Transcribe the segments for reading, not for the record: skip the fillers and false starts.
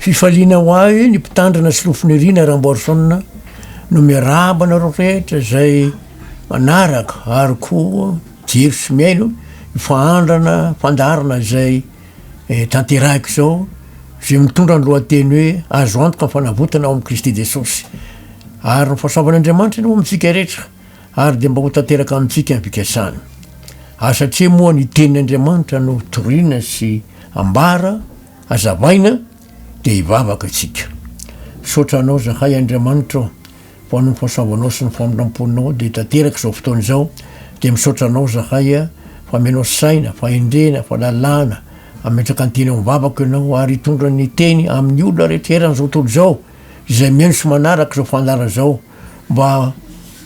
fifaliana ho ahy ny mpitandrana sy lofonirina rahamboarsona no miarabana ro rehetra zay manaraka ary koa jery sy miaino ifaandrana fandarana zay tanterahiko zao zay mitondra ny lohateny hoe azo antoka ny fanavotana ao amin'i Kristy Jesosy ary ny fahasoavan'Andriamanitra no amintsika rehetra ary de mba ho tanteraka amintsika ny fikasany satria moa ny tenin'Andriamanitra no torina sy ambara azavaina de ivavaka atsika misaotra anao zahay Andriamanitra ho an'ny fahasoavanao sy ny famindramponao de tanteraka zao fotoana zao de misaotra anao zahay fa menao saina fahendrena fahalalana ametraka ny teny mivavaka ianao ary hitondra ny teny amin'ny olona rehetraherany zao tontolo zao izay miaino sy manaraka zao fanjara zao mba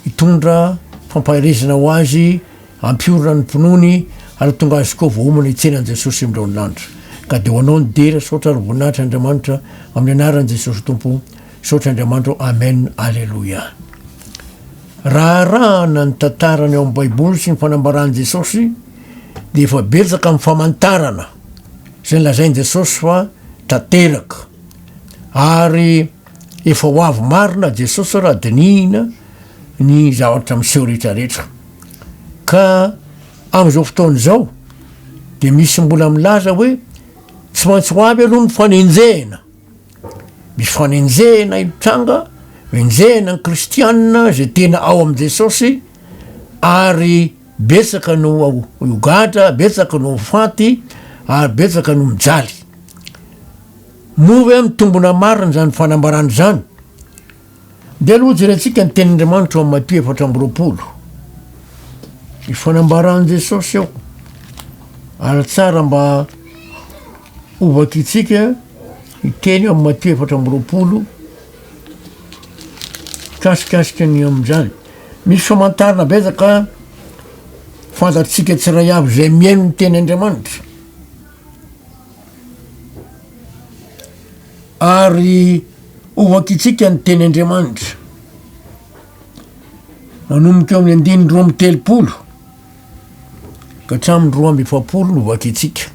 hitondra fampaherezana ho azy ampiorona ny mponony ary tonga azy koa voaomana hitsenan'i Jesosy amindreo ny lanitra ka de ho anao ny dera saotra ary voninahitra Andriamanitra amin'ny anaran'i Jesosy Tompo saotra Andriamanitra amen alleluia raharahana ny tantarany eo amin'ny baiboly sy ny fanambaran'i Jesosy de efa betsaka amin'ny famantarana zay lazain'i Jesosy fa tanteraka ary efa ho avy marina Jesosy raha dinihina ny zavatra miseho rehetrarehetra ka am'izao fotoana zao de misy mbola milaza hoe tsy maintsy ho avy aloha ny fanenjehana misy fanenjehana itranga enjehana ny kristianina zay tena ao amin'i Jesosy ary betsaka no iogatra betsaka no faty ary betsaka no mijaly move mitombona marina zany fanambarany zany de aloha jerentsika ny tenin'Andriamanitra ao Matthieu 4:20 ny fanambarany Jesosy eo ary tsara mba ovakitsika iteny eo amin'ny Matthieu 4:20 kasikasika ny amin'izany misy famantarana betsaka fantatsika tsiray avy zay miaino ny tenin'Andriamanitra ary ovakitsika ny tenin'Andriamanitra manomboka eo amin'ny 9:30 ka hatramin'ny 2:70 no ovakitsika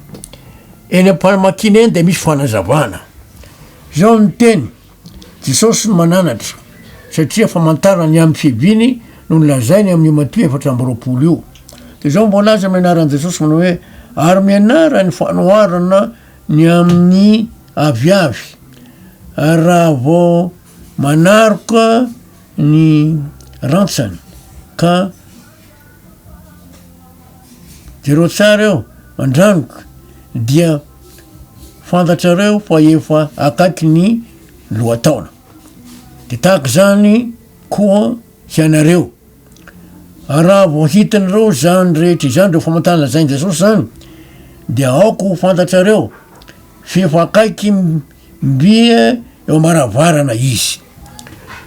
eny am-panamakina eny de misy fanazavana zao ny teny Jesosy no mananatra satria famantarana ny amin'ny fiviny no nolazainy amin'ny Matthieu 4:20 io de zao mbola aza mianaran'i Jesosy manao hoe ary mianara ny fanoharana ny amin'ny aviavy raha vao manaroka ny rantsany ka jereo tsara eo mandranoka dia fantatrareo fa efa akaiky ny lohataona de tahaka zany koa hianareo raha vao hitanareo zany rehetra izany reo famantarana lazain'i Jesosy zany de aoko ho fantatrareo fefa akaiky mbia eo amaravarana izy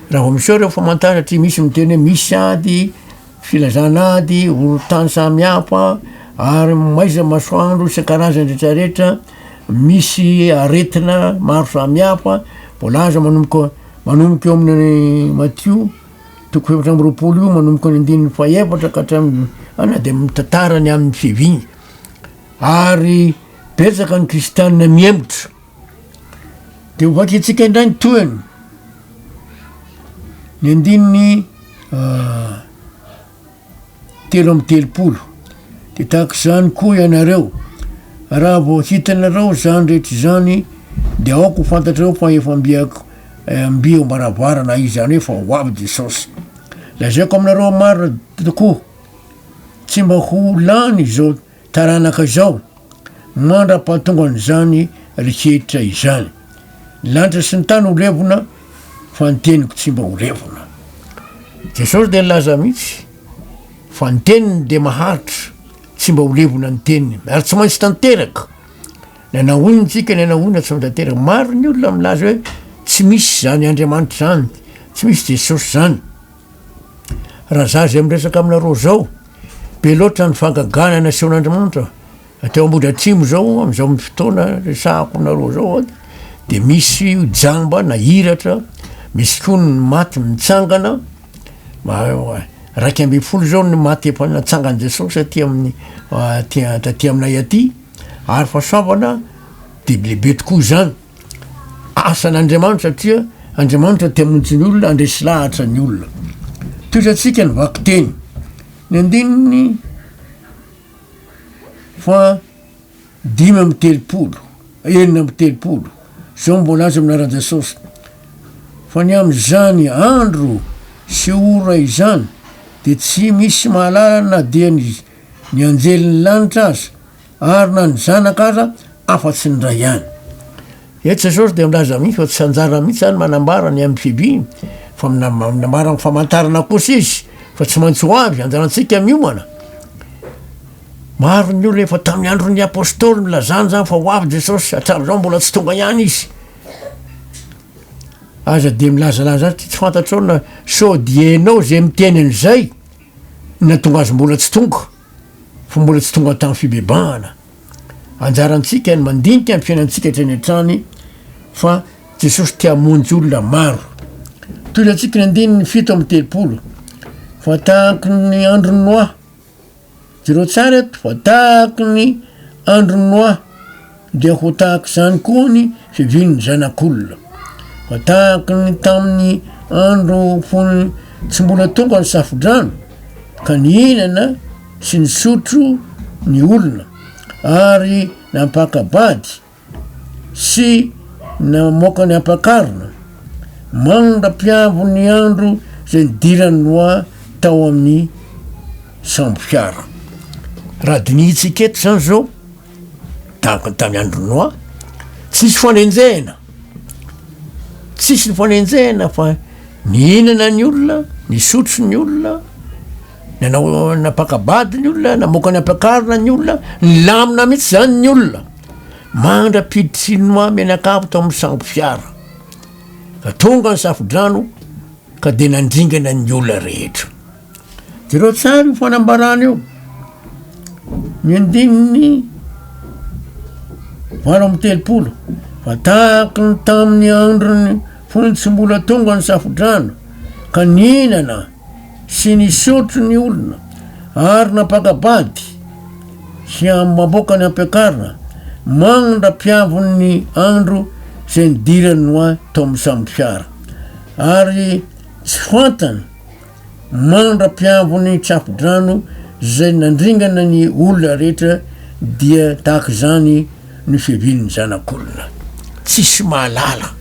raha vao miseo reo famantarana ty misy miteny hoe misy ady filazana ady olotany samihafa ary maiza masoandro isan-karazany rehetrarehetra misy aretina maro samihafa mbola aza manomboka eo amin'ny Matthieu 4:20 io manomboka ny 9:4 ka hatramin'ny ana de mitantarany amin'ny fiviny ary betsaka ny kristianina miembotra de ovakitsika indray ny toeny ny 9:30 de tahaka zany koa ianareo raha vao hitanareo zany rehetra zany de aoko ho fantatrareo fa efa mbia eo maravarana izy zany hoe fa ho avy Jesosy lazaiko aminareo marina tokoa tsy mba ho lany zao taranaka zao mandra-pahatonga an'izany rehetra izany lanitra sy ny tany ho levona fa ny teniko tsy mba ho levona Jesosy de laza mihitsy fa ny teniny de maharitra tsy mba ho levona ny teniny ary tsy maintsy tanteraka nanahoinitsika nanahoina tsy mitanteraka maro ny olona milaza hoe tsy misy zany Andriamanitra zany tsy misy Jesosy zany raha za zay miresaka aminareo zao be loatra ny fangagana nasehon'Andriamanitra ateo ambody atrimo zao am'izao amin'ny fotoana resahako aminareo zao de misy jamba na hiratra misy koa ny maty mitsangana raiky 12 zao ny maty efa natsangany Jesosy aty amin'ny taty aminay aty ary fahasoavana de lehibe tokoa zany asan'Andriamanitra satria Andriamanitra tiamonjy ny olona andresy lahatra ny olona toetratsika ny vaky teny ny andininy fa 5:30 4:30 zao mbola azy amina Jesosy fa ny am'izany andro sy ora izany de tsy misy mahalala na dia ny anjeliny lanitra azy ary na ny zanaka aza afa-tsy ny ray ihany eto Jesosy de milaza mihitsy fa tsy anjara mihitsy zany manambara ny amin'ny Biby fa minambara ny famantarana kosa izy fa tsy maintsy ho avy anjarantsika miomana maro ny olona efa tamin'ny andron'ny apôstôly milazany zany fa ho avy Jesosy hatram'izao mbola tsy tonga ihany izy aza de milazalaza azy tsy fantatrao na so dienao zay miteny an'izay na tonga azy mbola tsy tonga fa mbola tsy tonga tamin'ny fibebahana anjarantsika ny mandinika ny fiainantsika hatrany fa Jesosy tia hamonjy olona maro toetratsika ny andininy 7:30 fa tahaky ny andro Noa jereo tsara eto fa tahaky ny andro Noa dia ho tahaky zany koa ny fiviany zanak'olona fa tahaky ny tamin'ny andro fony tsy mbola tonga ny safodrano ka ny hinana sy ny sotro ny olona ary nampakabady sy namoaka ny ampakarina mandrapiavo ny andro zay nidirany Noa tao amin'ny sambo-fiara raha dinihitsika eto zany zao tamin'ny andro Noa tsisy fanenjehana tsisy ny fanenjehana fa nihinana ny olona ny sotro ny olona nanao napakabady ny olona namoaka ny ampakarina ny olona ny lamina mihitsy zany ny olona mandrapiditry Noa mianakavo tao amin'ny sambo-fiara ka tonga ny safodrano ka de nandringana ny olona rehetra jereo tsara io fanambarana io ny andininy 8:30 fa tahaky ny tamin'ny androny fony tsy mbola tonga ny safodrano ka nihinana sy ny sotro ny olona ary napakabady sy mamoaka ny ampiakarina mandrapiavo ny andro zay nidirany Noa tao amin'ny sambo-fiara ary tsy fantany mandrapiavo ny safodrano zay nandringana ny olona rehetra dia tahaky zany ny fiaviany zanak'olona tsisy mahalala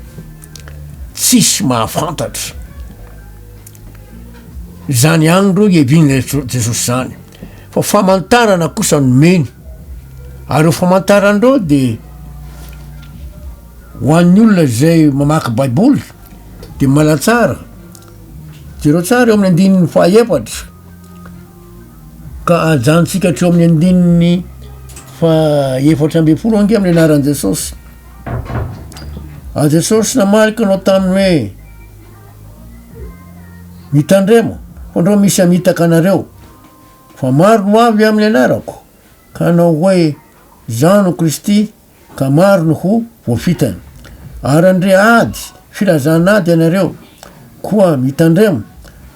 tsisy mahafantatra zany andro iaviny Jesosy zany fa famantarana kosa nomeny ary io famantarandreo de ho an'ny olona zay mamaky baiboly de malatsara jereo tsara eo amin'ny andininy 4 ka ajantsika hatreo amin'ny andininy 4:40 ange amin'ny anaran'i Jesosy Jesosy namarika anao taminy hoe mitandremo fa andreo misy amitaka anareo fa maro no avy amin'ny anarako ka anao hoe Zano Kristy ka maro no ho voafitany ary andre ady filazana ady anareo koa mitandremo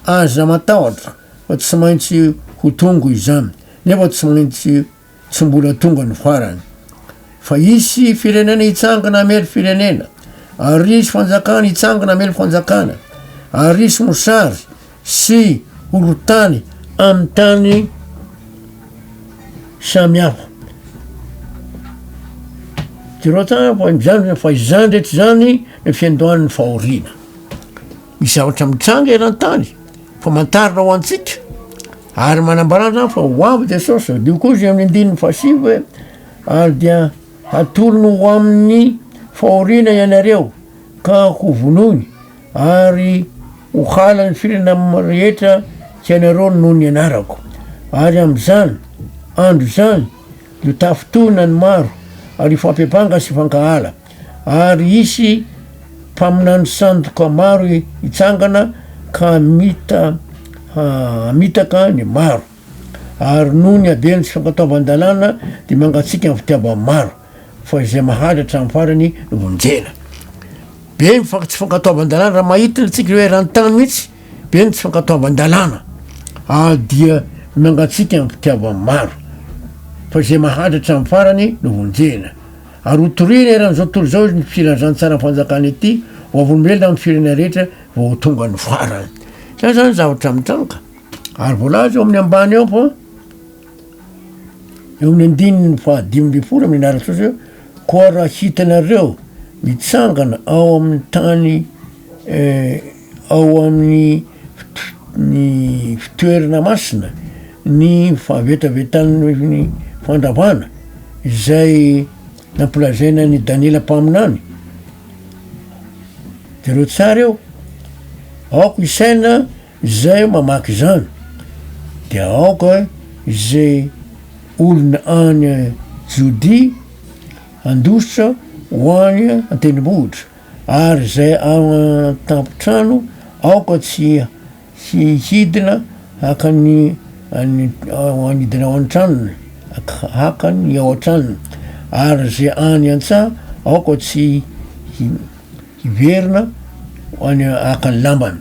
aza matahotra fa tsy maintsy ho tongo izany nefa tsy maintsy tsy mbola tonga ny farany fa isy firenena hitsangana amely firenena ary isy fanjakana hitsangana amely fanjakana ary isy mosary sy olotany amin'ny tany samihafa jereo tsara fa izany rehetra zany ny fiandohan'ny fahoriana misy zavatra mitranga eran-tany fa mantarina ho antsika ary manambarana zany fa ho avy Jesosy dio koa zay amin'ny andininy 7 ary dia hatolono ho amin'ny fahoriana ianareo ka ho vonoiny ary ho halany firenena rehetra tianareo noho ny anarako ary am'izany andro zany io tafitona ny maro ary fampiapanga sy fankahala ary isy mpaminany sandoka maro hitsangana ka mitaka ny maro ary noho ny abeny sy fankataovan-dalàna de mangatsika ny fitiavany maro fa izay mahadatra amin'ny farany no vonjena be tsy fankataovan-dalàna raha mahitana tsika hoe ranontany mihitsy be ny tsy fankataovan-dalàna dia mangatsika ny fitiavany maro fa izay mahadatra amin'ny farany no vonjena ary hotorena eran'izao tontolo zao ny firan'zany tsara fanjakany ity oavolombelona amin'ny firena rehetra vao tonga ny farany zay zany zavatra mitranoka ary voalaza eo amin'ny ambany ao fa eo amin'ny andininy fa 5 amin'ny anaratsosy eo koa raha hitanareo mitsangana ao amin'ny tany ao amin'ny ny fitoerana masina ny fahavetavetan'ny fandavana izay nampilazaina ny Daniela mpaminany de reo tsara eo aoko isaina zay mamaky zany de aoka izay olona any Jodi andositra hoany an-tendrombohitra ary zay tampotrano aoka tsy hidina hakany anidina ao an-tranony hakany ao an-tranony ary zay any an-tsaha aoka tsy hiverina any hakany lambany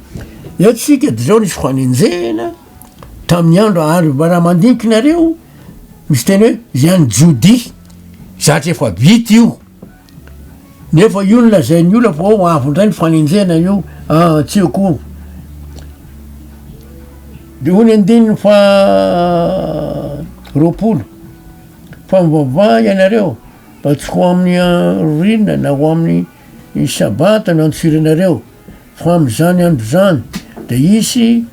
etsika de zao nisy fanenjehana tamin'ny andro ary raha mandinikinareo misy tena hoe zany Jodi zatra efa vita io nefa io ny lazain'ny olo fa o avondray ny fanenjehana io tsy eko de ho ny andininy fa 20 fa mivavah ianareo mba tsy ho amin'ny rina na ho amin'ny sabata no antsirenareo fa am'zany andro zany de isy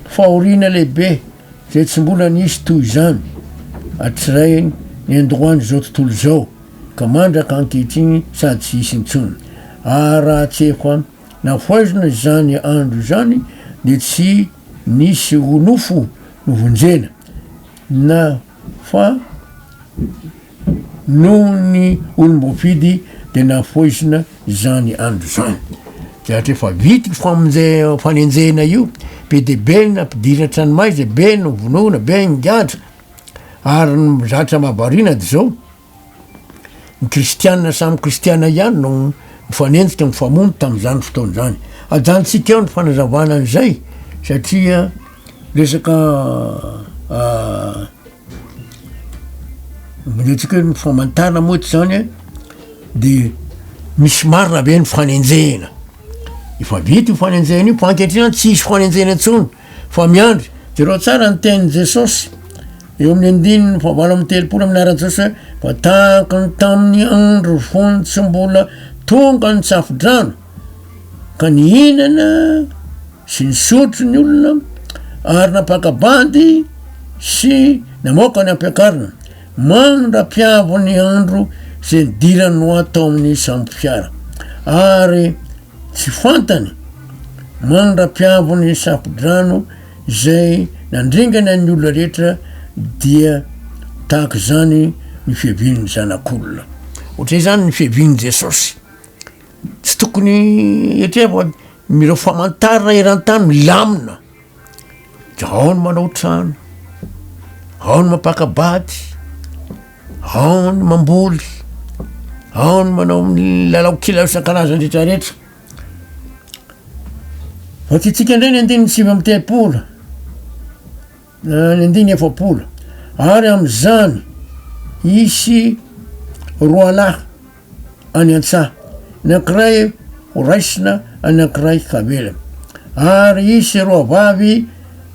fahoriana lehibe zay tsy mbola nisy toy zany atsiray ny androany zao tontolo zao ka mandraka ankehitriny sady tsy isy intsony raha tsy efa nafoaizina zany andro zany de tsy nisy onofo novonjena na fa noho ny olom-bofidy de nafoaizina zany andro zany zatra efa vity fanenjehana io be de be nampidirina tranomaizy be no vonoina be ngiatra ary zatra mahavarina de zao ny kristianina samy kristiana ihany no mifanenjika mifamono tam'zany fotoana zany ajantsika eo ny fanazavana an'izay satria resaka tsika hoe famantana moaty zany de misy marina be ny fanenjehana efa vita io fanenjehana io fa ankehitriny tsy isy fanenjehana intsony fa miandry de reo tsara ny tenin'i Jesosy eo amin'ny andininy fa 8:30 amin'ny aran-Jesosy fa tahakany tamin'ny andro fony tsy mbola tonga ny tsafi-drano ka nihinana sy nisotro ny olona ary napakabandy sy namoaka ny ampiakarina mandra-piavo ny andro zay nidirany no atao amin'ny sambo fiara ary tsy fantany mandra-piavo ny safi-drano zay nandringana ny olona rehetra dia tahaka zany ny fiavin'ny zanak'olona ohatray zany ny fiavin'i Jesosy tsy tokony etrea fa mireo famantarana eran-tany milamina de ao ny manao trano ao ny mapakabady ao ny mamboly ao ny manao lalao kilao isan-karazany rehetrarehetra fa titsika indray ny andininy 9:30 ny andininy 70 ary am'zany isy roa lahy any an-tsaha nakiray horaisina anakiray kavela ary isy roa vavy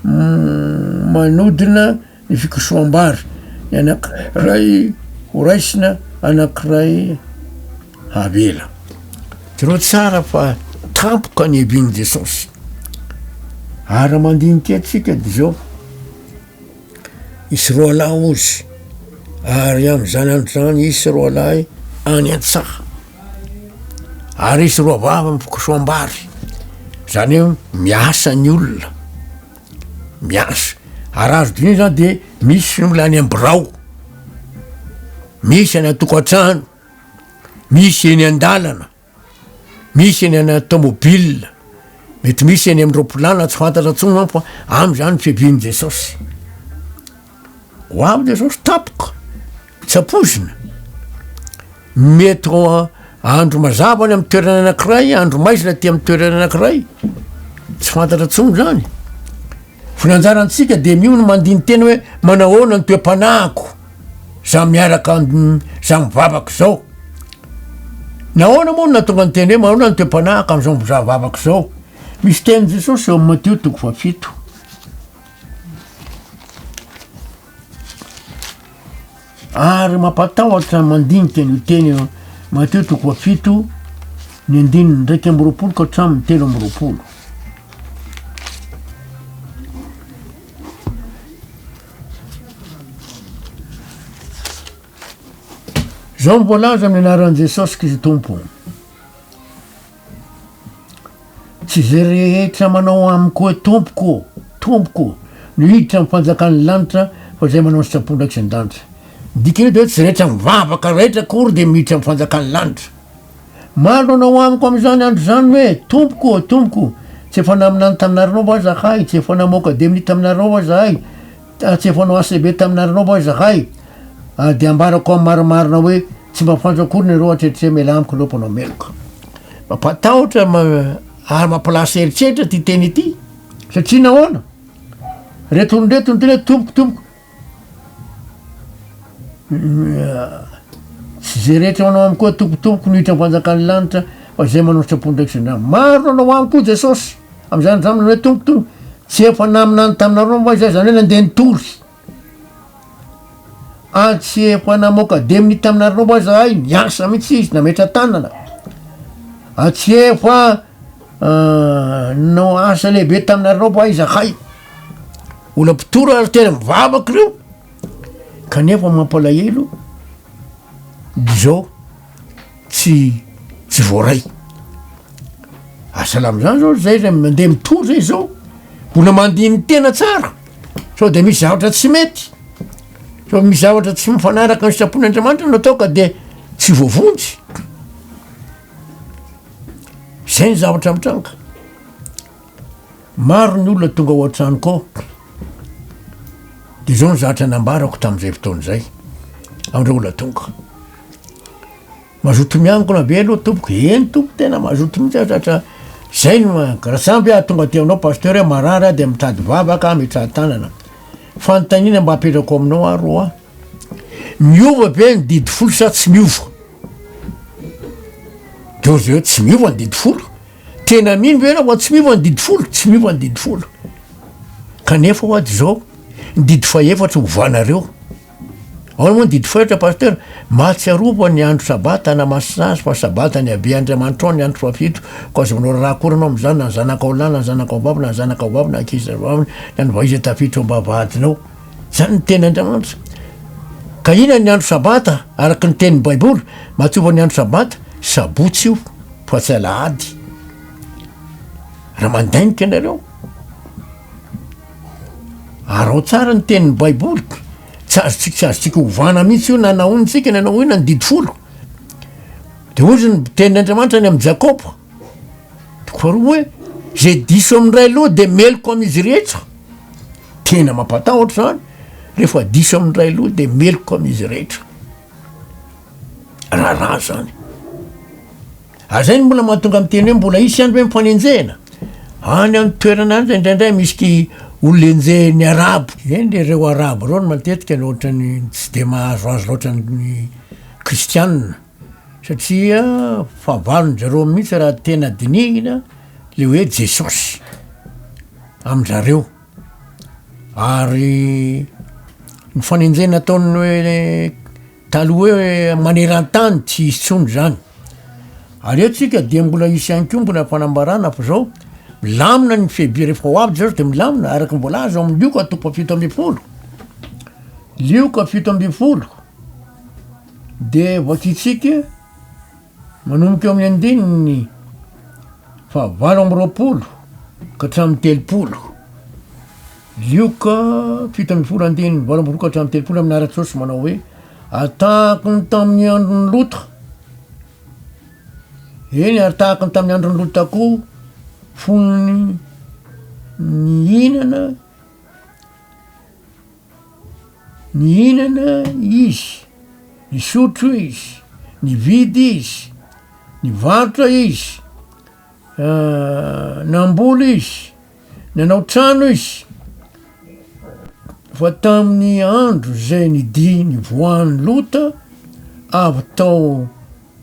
manodina ny fikosoam-bary ny anakiray horaisina anakiray havela tireo tsara fa tampoka ny evin'i Jesosy ary mandinika atsika de zao isy roa lahy ozy ary am'zany andro zany isy roa lahy any an-tsaha ary isy roa vavy amy fikosoam-bary zany hoe miasa ny olona miasa ary azo diny zany de misy milany ambirao misy any atokantrano misy eny an-dalana misy eny ana tomobile mety misy eny am'ropolana tsy fantatra tsony fa am'zany fiavin'i Jesosy ho avy Jesosy tapoka tsapozina mety andro mazavany amy toerana anakiray andro maizina ty amy toerana anakiray tsy fantatra tsony zany fa nanjarantsika de mio no mandiny tena hoe manahoana ny toe-panahiko za miaraka za mivavaka zao nahoana moa natonga ny teny hoe manona ny toe-panahaka am'izao mizavavako zao misy teny jesosy eo amin'ny Mateo 7 ary mampatahotra mandinika ny teny Mateo 7 ny 9 ka hatramin'ny 3. zao mivolaza amin'ny anaran'i Jesosy Kristy Tompo. Tsy zay rehetra manao amiko hoe tompoko no hiditra amin'ny fanjakan'ny lanitra fa zay manao ny sitrapony ndraiky sy ny danitra. Dikany de hoe tsy rehetra mivavaka rehetra kory de miditra amin'ny fanjakan'ny lanitra. Maro anao amiko am'izany andro zany hoe tompoko tsy efa naminany taminarinao va zahay, tsy efa namoaka demini taminarinao va zahay, tsy efa nao ACB taminarinao va zahay, de ambarako amin'ny marimarina hoe tsy mba fanjakory nareo atretre mela amiko leo mpanao meloka. Mampatahotra ary mampilasy eritreritra ty teny ity satria nahoana retony teny tompoko tsy zay rehetra manao amiko hoe tompoko nohitra mifanjakan'ny lanitra fa zay manao sitrapony ndraiky sy ny maro nanao amiko Jesosy am'izany zaminy hoe tompoko tsy efa naminany taminareo va zay zany hoe nandeha nitory, tsy efa namoaka demini taminarinao va zahay, niasa mihitsy izy nametra tanana, tsy efa nao asa lehibe taminarinao va izahay. Ola mpitora ary tena mivavaky reo kanefa mampalahelo zao tsy voaray. Asalamy zany zao zay mandeha mitory zay zao mbola mandiny tena tsara sao de misy zavatra tsy mety, sao misy zavatra tsy mifanaraka ny sitrapon'Andriamanitra no atao ka de tsy voavonjy. Zay ny zavatra mitranga. Maro ny olona tonga ao an-tranoko ao de zao ny zavatra nambarako tam'izay fotoana zay am'ireo olona tonga. Mazoto miangona be aloha tompoko, eny tompo tena mazoto mihitsy zatra zay no raha samby tonga ty aminao pasteur marary de mitady vavaka mitrady tanana fanontaniana mba apetrako aminao aro miova be ny didy folo sa tsy miova. De ozy hoe tsy miova ny didy folo, tena mino ve anao fa tsy miova ny didy folo, tsy miova ny didy folo kanefa hoady zao ny didy faefatra ovanareo. Ao moa ny didy faefatra pasteur, mahatsiarova ny andro sabata na masazy fa sabata ny abe Andriamanitra ao ny andro 7 ko azo manao raha koranao am'izany na zanakao lahy na zanakao vavy na zanakao vavy na ankizy vavy na ny vaizy tafiditra ambavahadinao. Zany ny teny Andriamanitra. Ka ina ny andro sabata araky ny tenin'ny Baiboly mahatsiova ny andro sabata sabotsy io fa tsy alahady. Raha mandainika anareo arao tsara ny tenin'ny Baiboly, tsy azotsika hovana mihitsy io na naonitsika na nahoina ny didy folo. De ozy ny tenin'Andriamanitra ny amin'ny Jakoba faharoa hoe zay diso amin'ray loha de meloko amin'izy rehetra. Tena mampatahotra zany rehefa diso amin'ray loha de meloko amin'izy rehetra. Raha zany. Zay ny mbola mahatonga am'teny hoe mbola isy andro hoe mifanenjehana any amin'ny toerana any zay indraindray misy olona enjehany arabo. Eny le reo arabo reo no matetika ny ohatrany tsy de mahazoazo loatra ny kristianina satria fahavalony zareo mihitsy raha tena dinihina le hoe Jesosy am'zareo. Ary ny fanenjehana ataony hoe taloha hoe maneran-tany tsy isy tsony zany. Ary etsika dia mbola isy ihany koa mbola fanambarana fa zao milamina ny fehibia rehefa ho avy zao de milamina araky mbola azo amin'ny lioka toko 7 lioka 7 de vakitsika manomboka eo amin'ny andininy 9 ka hatramin'ny 3 lioka 7 andininy 9 ka hatramin'ny 3 amin'ny ara-tsosy manao hoe atahako ny tamin'ny androny lota. Eny ary tahaka ny tamin'ny androny lota koa fonony ny hinana izy, ny sotro izy, ny vidy izy, ny varotra izy, namboly izy, nanao trano izy. Fa tamin'ny andro zay ny voan'ny lota avy tao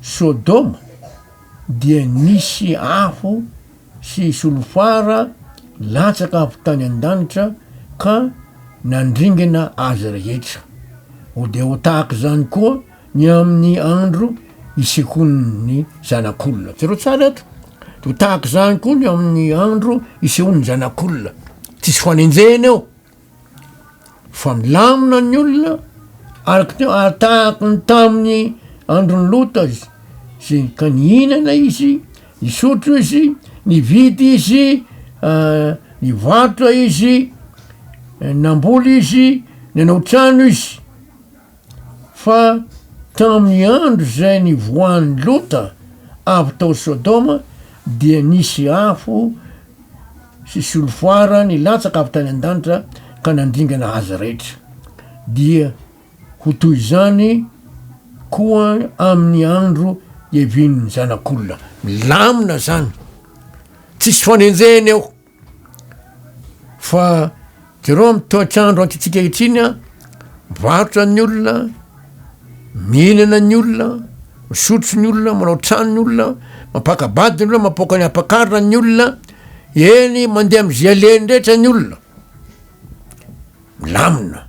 Sodoma dia nisy afo sy solofara latsaka avy tany an-danitra ka nandringana azy rehetra. ho de ho tahaka zany koa ny amin'ny andro isehoan'ny zanak'olona. Tsareo tsara eto, ho tahaka zany koa ny amin'ny andro isehoan'ny zanak'olona. Tsisy fanenjena eo fa milamina ny olona araky teo tahaka ny tamin'ny androny lota izy sy ka nihinana izy, nisotro izy, nividy izy, nivatra izy, namboly izy, nanao trano izy. Fa tamin'ny andro zay nivoan'ny lota avy tao Sodoma dia nisy afo sy solofoara nilatsaka avy tany an-danitra ka nandringana azy rehetra. Dia ho toy zany koa amin'ny andro ihevin'ny zanak'olona. Milamina zany, tsisy fanenjena eo. Fa jereo amy toetrandro ankitsika hitriny a, mivarotra ny olona, mihinana ny olona, misotro ny olona, manao trano ny olona, mampakabady ny olona, mampaka ny ampakarina ny olona, eny mandeha amy zay aleny rehetra ny olona. Milamina.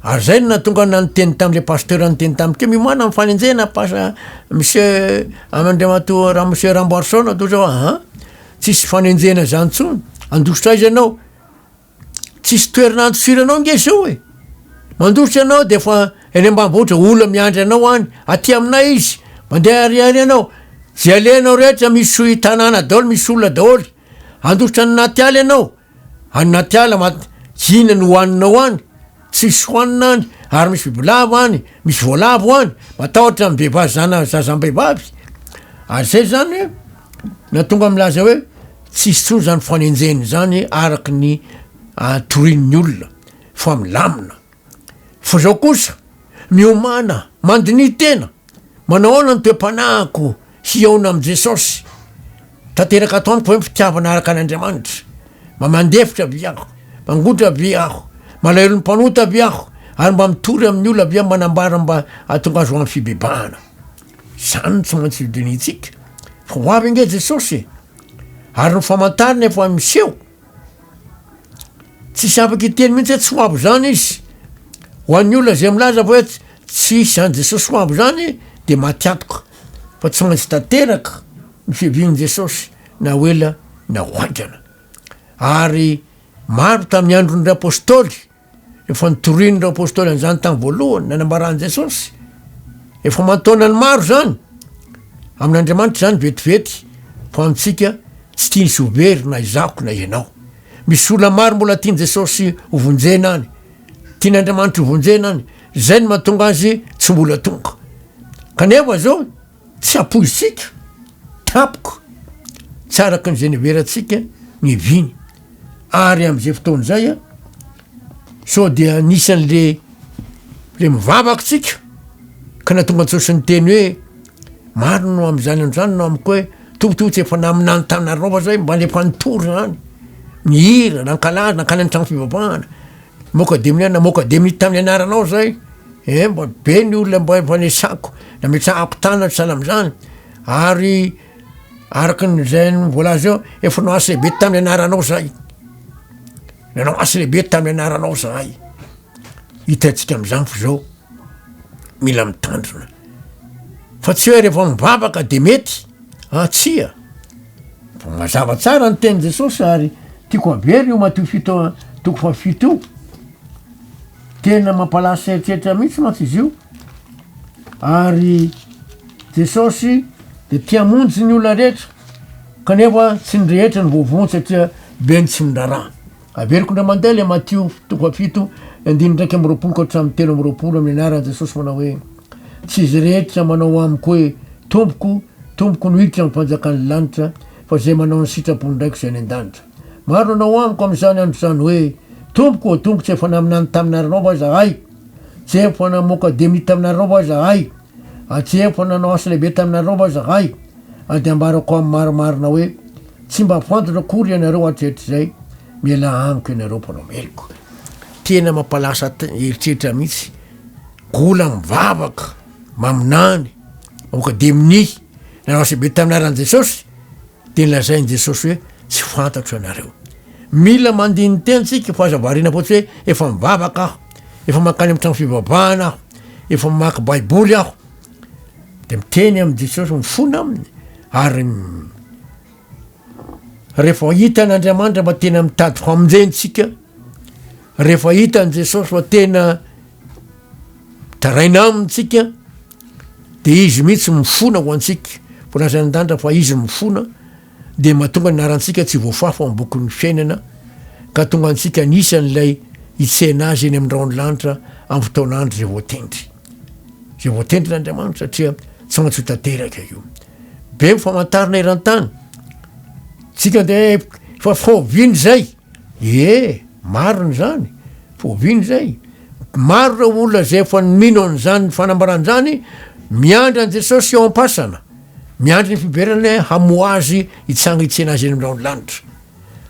Ary zay natonga nanyteny tam'le pasteur nyteny tamike mimoana amy fanenjena monsieur Amandriamato raha monsieur Ramboarsona to zao tsisy fanenjena zany tsony, andositra azy anao, tsisy toerana andosiranao ngesy eo e. Mandositra anao de fa eny ambanivohitra olo miandry anao any, aty aminay izy mandeha ariary anao, zay alenao rehetra misy tanàna daholo, misy olona daholo, andositra any naty ala anao, any naty ala zina ny hoaninao any, tsisy hoanina any, ary misy bibilavo any, misy voalavo any, matahotra amy vehivavy zazam-behivavy. Ary zay zany natonga milaza hoe tsisy tsony zany fanenjeny zany araky ny torin'ny olona fa milamina. Fa zao kosa miomana, mandiny tena, manao ahoana ny toe-panahiko hiaona amy Jesosy, tanteraka atamiko hoe fitiavana araka an'Andriamanitra, mamandefitra be aho, mangotra be aho, malahelo ny mpanota be aho, ary mba mitory amin'ny olona be manambara mba atonga azo amin'ny fibebahana. Zany tsy maintsy dinitsika fa ho avy nge Jesosy, ary ny famantarana efa miseho, tsisy afaky iteny mihitsy tsy ho avy zany izy. Ho an'ny olona zay milaza fa hoe tsisy zany Jesosy ho avy zany de matiatoka, fa tsy maintsy tanteraka ny fiavian'i Jesosy na hoela na hoaigana. Ary maro tamin'ny andron'ny apôstôly, efa nitorian'ny apôstôly an'izany tany voalohany nanambaran'i Jesosy, efa mantaonany maro zany amin'Andriamanitra zany vetivety, fa amintsika tsy tia nisy overy na izako na ianao. Misy olona maro mbola tiany Jesosy hovonjena any, tian'Andriamanitra hovonjena any, zay ny mahatonga azy tsy mbola tonga. Kanefa zao tsy apoizitsika, tapoka tsaraky ny zay neveratsika ny viny. Ary am'izay fotoana zay a, so dia anisan'le mivavaky tsika ka natonga Jesosy ny teny hoe maro no am'izany androany no amiko hoe tobotobotsy efa naminany taminarova zay mba lefa nitory zany, mihira nankalaza nankany an-trano fivavahana, moka de minana moka de minity tamin'ny anaranao zay, mba be ny olona mba efanesako nametrahako tana salam'zany, ary araky ny zay voalaza eo efa no asa lehibe tamin'ny anaranao zay, nanao asa lehibe tamin'ny anaranao zay. Hitatsika am'zany fo zao mila mitandrina, fa tsy hoe rehefa mivavaka de mety, tsia. Fa mazava tsara ny teny Jesosy ary tiako avery io matoy fito toko fa fito io, tena mampalasa eritreritra mihitsy matsy izy io. Ary Jesosy de tia monjy ny olona rehetra, kanefa tsy ny rehetra ny voavony satria beny tsy mindrara. Averyko ndra mandeha le Matio toko fa fito andiny ndraiky amy roapolo ka hatramin'ny telo amy roapolo amin'ny anaran'i Jesosy manao hoe tsy izy rehetra manao amiko hoe tompoko no hiditra amy fanjakany lanitra, fa zay manao ny sitrapony ndraiky zay ny an-danitra. Maro nanao amiko am'izany andro zany hoe tompoko tsy efa naminany taminaranao va zahay, tsy efa namoaka demity taminaranao va zahay, tsy efa nanao asa lehibe taminaranao va zahay. De ambarako amy maromarona hoe tsy mba fantatra kory ianareo atrehetra zay, miala amiko ianareo mpanao meloko. Tena mampalasa eritreritra mihitsy, gola mivavaka maminany, mamoaka deminy, nanao se be taminaran' jesosy de nylazain' jesosy hoe tsy fantatro ianareo mila mandiny tenatsika fahazavariana fotsy hoe efa mivavaka aho efa mankany am'trano fivavahana aho efa mamaky baiboly aho de miteny am' jesosy mifona aminy ary rehefa hita n'andriamanitra fa tena mitady famonjentsika rehefa hitan' jesosy fa tena taraina amintsika de izy mihitsy mifona ho antsika volazan'andandra fa izy mifona de mahatonga narantsika tsy voafafo am bokon'ny fiainana ka tonga antsika nisan'lay itsena azy eny am'ndraony lanitra am fotoan'andro zay voatendry n'andriamanitra satria tsy maintsy ho tanteraka io be mifamantarina eran-tany tsika de fa faoviny zay marony zany faoviny zay maro reo olona zay efa mino an'zany fanambaran'zany miandry an' jesosy eo ampasana miandry ny fiberany hamoa azy hitsanga itsena azy eny am'ndraony lanitra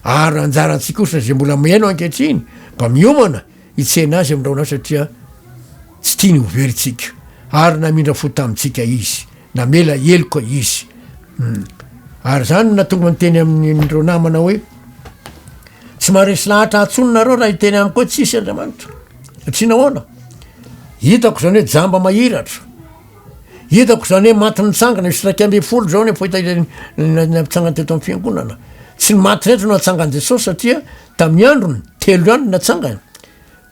ary anjarantsika kosa zay mbola miaino ankehitriny mba miomana hitsena azy am'ndraona satria tsy tia ny overitsika ary namindra fo tamitsika izy namela eloka izy ary zany natonga nyteny amin'ndreo namana hoe tsy maharesy lahatra atsononareo raha hiteny amiko hoe tsisy andriamanitra satria nahoana hitako zany hoe jamba mahiratra hitako zany hoe maty nitsangana misy raiky ambe folo zao ny fohita napitsangany teto am'ny fiangonana tsy ny maty rehetra no natsangan' jesosy satria tamin'ny androny telo andro natsangany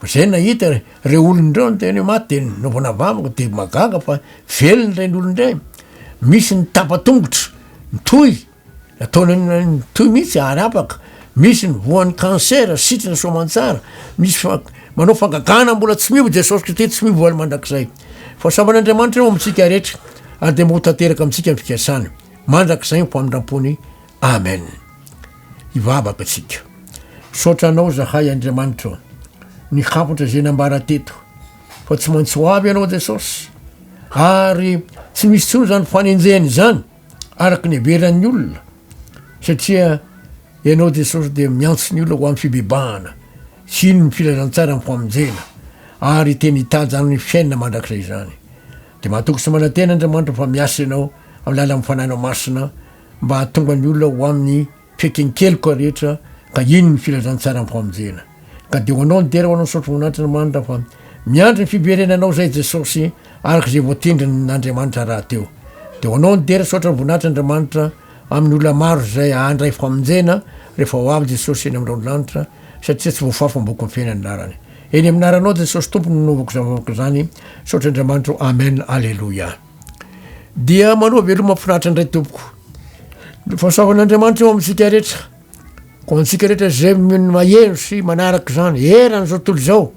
zay nahita reo olondreo nyteny hoe maty de nova navavaka de magaga fa velony reny olondray misy ny tapatongotra mitoy ataony toy mihitsy ary apaka misy ny voan'ny cancer sitrana soamantsara misy manao fangagana mbola tsy mivo jesosy kristy tsy mivo aly mandrakizay fa savan'andriamanitra eo amitsika rehetra ary de mba ho tanteraka amitsika fikasany mandrakizay mpamindram-pony amen ivavaka atsika sotra anao zahay andriamanitra ny hafatra zay nambara teto fa tsy maintsy ho avy ianao jesosy ary tsy misy tsony zany fanenjehany zany araky ny everan'ny olona satria ianao jesosy de miantso ny olona ho am'ny fibebahana sy ino ny filazantsara am famonjena ary teny hitajany fiainana mandrakizay zany de mahatoky sy manantena andriamanitra fa miasa ianao amy lala mifananao masina mba hatonga ny olona ho amin'ny fiakenikeloka rehetra ka ino ny filazantsara am famonjena ka de ho anao ny dera ho anao sotro voninahitra andriamanitra fa miandry ny fiberenanao zay jesosy araky zay voatendry n'andriamanitra raha teo de ho anao ny dera sotra ny voninahitra andriamanitra amin'ny olona maro zay ahandray famonjena rehefa ho avy jesosy eny am'ndraony lanitra satria tsy voafafo amboko ny fiainany narany eny aminaranao jesosy tompo nonovako zavavako zany sotra andriamanitra amen alleloia dia manoa veloma mafinaritra ndray tompoko fahasoavan'andriamanitra eo amitsika rehetra ko antsika rehetra zay maheno sy manaraky zany erany zao tolo zao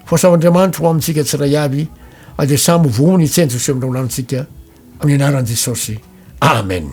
fahasoavan'andriamanitra ho amitsika tsiray avy ade samy voony itsenjosy am'ndrao lanitsika amin'ny anaran' jesosy amen